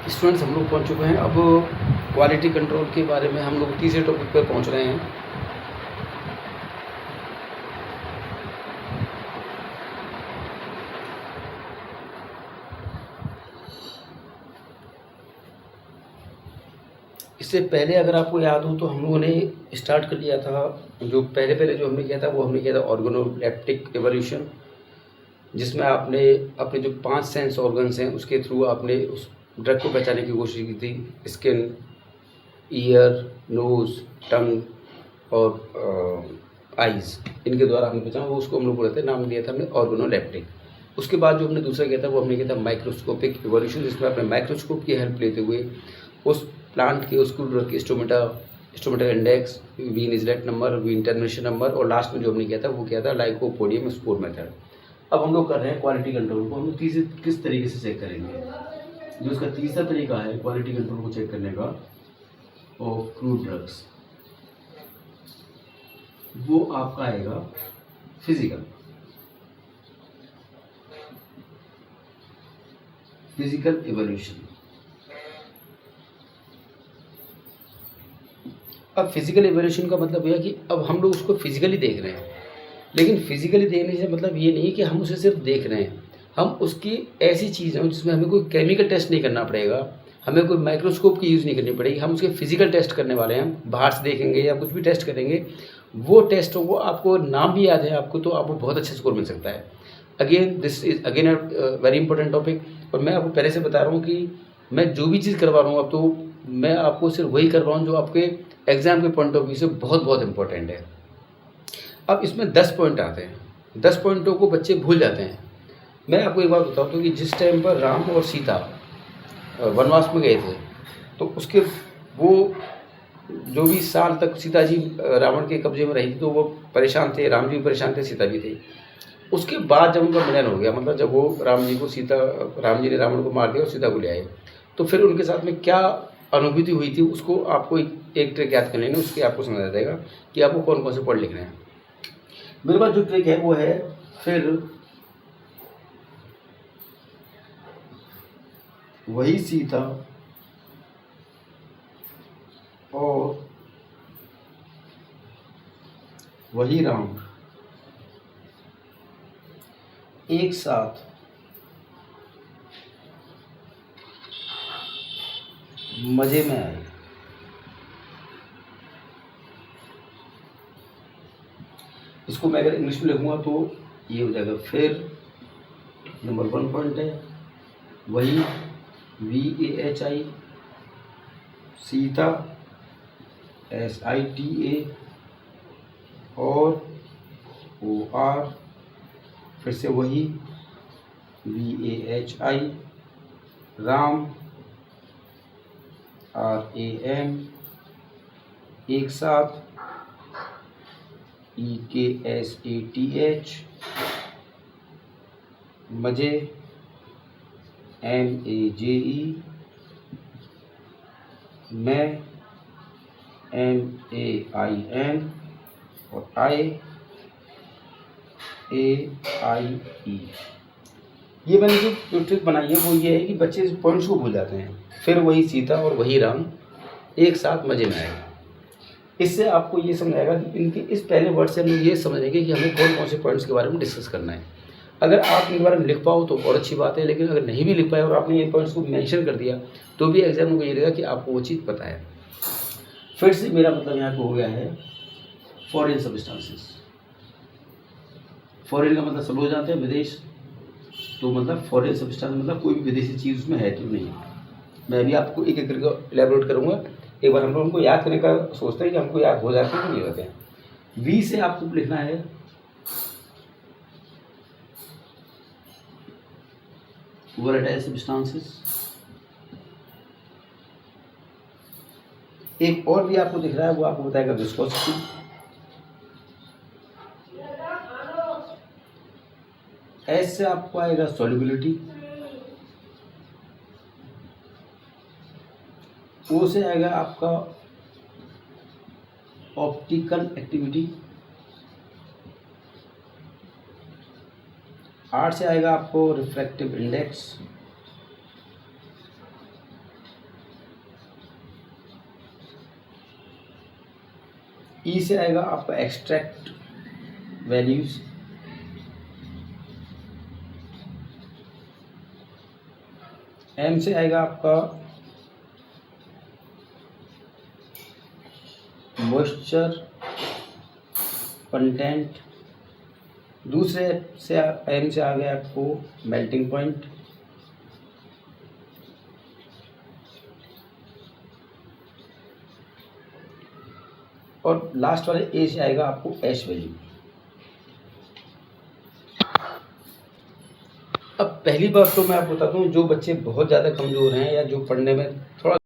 Students हम लोग पहुंच चुके हैं। अब क्वालिटी कंट्रोल के बारे में हम लोग तीसरे टॉपिक पर पहुंच रहे हैं। इससे पहले अगर आपको याद हो तो हम लोगों ने स्टार्ट कर लिया था, जो पहले जो हमने किया था वो हमने किया था ऑर्गेनोलेप्टिक एवोल्यूशन, जिसमें आपने अपने जो 5 सेंस ऑर्गन्स हैं उसके थ्रू आपने उस ड्रग को पहचानने की कोशिश की थी। स्किन, ईयर, नोज़, टंग और आइज़, इनके द्वारा हमने पहचाना, वो उसको हम लोग बोलते हैं, नाम दिया था हमने ऑर्गेनोलेप्टिक। उसके बाद जो हमने दूसरा किया था वो हमने किया था माइक्रोस्कोपिक इवोल्यूशन, जिसमें अपने माइक्रोस्कोप की हेल्प लेते हुए उस प्लांट के उसको ड्रग की stomata index, vein islet number, vein termination number, और लास्ट में जो हमने किया था वो किया था लाइकोपोडियम स्पोर मेथड। अब हम लोग कर रहे हैं क्वालिटी कंट्रोल को। हम लोग किस तरीके से चेक करेंगे? जो उसका तीसरा तरीका है क्वालिटी कंट्रोल को चेक करने का ऑफ क्रूड ड्रग्स, वो आपका आएगा फिजिकल इवोल्यूशन। अब फिजिकल इवोल्यूशन का मतलब यह है कि अब हम लोग उसको फिजिकली देख रहे हैं, लेकिन फिजिकली देखने से मतलब ये नहीं कि हम उसे सिर्फ देख रहे हैं। हम उसकी ऐसी चीज़ें जिसमें हमें कोई केमिकल टेस्ट नहीं करना पड़ेगा, हमें कोई माइक्रोस्कोप की यूज़ नहीं करनी पड़ेगी, हम उसके फिजिकल टेस्ट करने वाले हैं। बाहर से देखेंगे या कुछ भी टेस्ट करेंगे, वो टेस्ट वो आपको नाम भी याद है आपको, तो आपको बहुत अच्छा स्कोर मिल सकता है। Again this is again a very important topic, और मैं आपको पहले से बता रहा हूँ कि मैं जो भी चीज़ करवा रहा हूँ अब तो मैं आपको सिर्फ वही कर रहा हूँ जो आपके एग्ज़ाम के पॉइंट ऑफ व्यू से बहुत बहुत इंपॉर्टेंट है। अब इसमें 10 पॉइंट आते हैं, 10 पॉइंटों को बच्चे भूल जाते हैं। मैं आपको एक बात बताता हूँ कि जिस टाइम पर राम और सीता वनवास में गए थे, तो उसके वो जो भी साल तक सीता जी रावण के कब्जे में रही थी, तो वो परेशान थे, राम जी भी परेशान थे, सीता भी थे। उसके बाद जब उनका मिलन हो गया, मतलब जब वो राम जी ने रावण को मार दिया और सीता को ले आए, तो फिर उनके साथ में क्या अनुभूति हुई थी उसको आपको एक ट्रिक याद कर लेंगे, उसके आपको समझ आ जाएगा कि आपको कौन कौन से पॉइंट लिखने हैं। मेरे पास जो ट्रिक है वो है, फिर वही सीता और वही राम एक साथ मजे में आए। इसको मैं अगर इंग्लिश में लिखूंगा तो ये हो जाएगा। फिर नंबर 1 पॉइंट है वही VAHI, सीता SITA और OR, फिर से वही VAHI, राम RAM, एक साथ EKSATH, मजे MAJE, मैं MAIN और AIE। ये मैंने जो ट्रिक बनाई है वो ये है कि बच्चे इस पॉइंट्स को भूल जाते हैं। फिर वही सीता और वही राम एक साथ मजे में आएगा। इससे आपको ये समझ आएगा कि इनके इस पहले वर्ड से हम लोग ये समझेंगे कि हमें कौन कौन से पॉइंट्स के बारे में डिस्कस करना है। अगर आप इनके बारे में लिख पाओ तो और अच्छी बात है, लेकिन अगर नहीं भी लिख पाए और आपने इन पॉइंट्स को मेंशन कर दिया तो भी एग्जाम को ये रहेगा कि आपको वो चीज़ पता है। फिर से मेरा मतलब यहाँ पे हो गया है फॉरेन सब्सटेंसेस। फॉरेन का मतलब सब लोग जानते हैं विदेश, तो मतलब फॉरेन सब्सटेंस मतलब कोई भी विदेशी चीज़ उसमें है तो नहीं है। मैं भी आपको एक एक करके इलेबोरेट करूँगा। एक बार हम लोग उनको याद करने का सोचते हैं कि हमको याद हो जाते हैं कि नहीं होते हैं। वी से आपको लिखना है वोलेटाइल सब्सटेंसेस। एक और भी आपको दिख रहा है, वो आपको बताएगा विस्कोसिटी। एस से आपको आएगा सॉल्युबिलिटी। ओ से आएगा आपका ऑप्टिकल एक्टिविटी। आर से आएगा आपको रिफ्रैक्टिव इंडेक्स। ई से आएगा आपका एक्सट्रैक्ट वैल्यूज, एम से आएगा आपका मॉइस्चर कंटेंट, दूसरे से एम से आ गया आपको मेल्टिंग पॉइंट, और लास्ट वाले ए से आएगा आपको एच वैल्यू। अब पहली बात तो मैं आपको बताता हूँ, जो बच्चे बहुत ज़्यादा कमज़ोर हैं या जो पढ़ने में थोड़ा